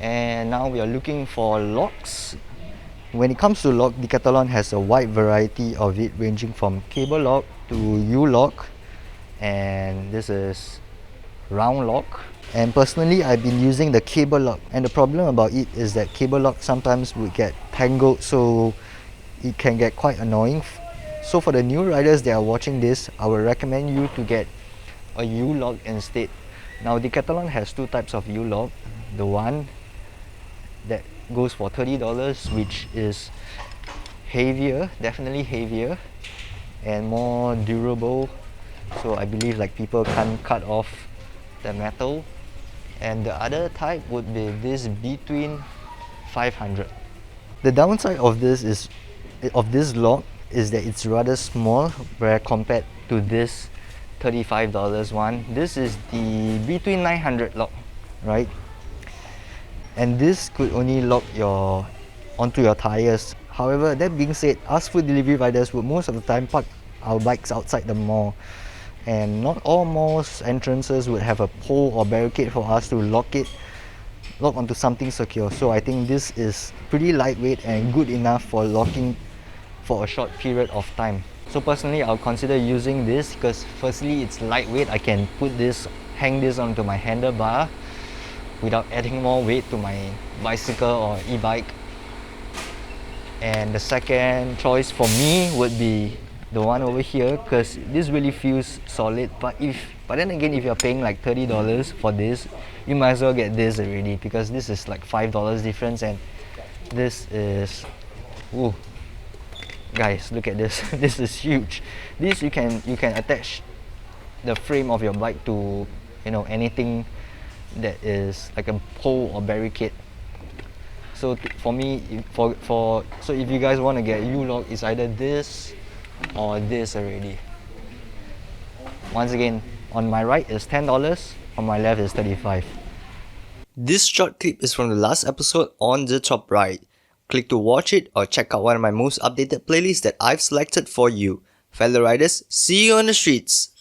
and now we are looking for locks. When it comes to lock, Decathlon has a wide variety of it, ranging from cable lock to U-lock, and this is round lock. And personally, I've been using the cable lock, and the problem about it is that cable lock sometimes would get tangled, so it can get quite annoying. So for the new riders that are watching this, I would recommend you to get a U-lock instead. Now Decathlon has two types of U-lock. The one that goes for $30, which is heavier, definitely heavier and more durable, so I believe like people can't cut off the metal. And the other type would be this between 500. The downside of this lock is that it's rather small where compared to this $35 one. This is the between 900 lock, right? And this could only lock onto your tires. However, that being said, us food delivery riders would most of the time park our bikes outside the mall, and not all malls entrances would have a pole or barricade for us to lock onto something secure. So I think this is pretty lightweight and good enough for locking for a short period of time. So personally, I'll consider using this because firstly, it's lightweight. I can hang this onto my handlebar without adding more weight to my bicycle or e-bike. And the second choice for me would be the one over here, because this really feels solid. But then again, if you're paying like $30 for this, you might as well get this already, because this is like $5 difference, and this is, ooh, guys, look at this. This is huge. This you can attach the frame of your bike to, anything that is like a pole or barricade. So for me, so if you guys want to get U-lock, it's either this or this already. Once again, on my right is $10, on my left is $35. This short clip is from the last episode on the top right. Click to watch it or check out one of my most updated playlists that I've selected for you. Fellow riders, see you on the streets!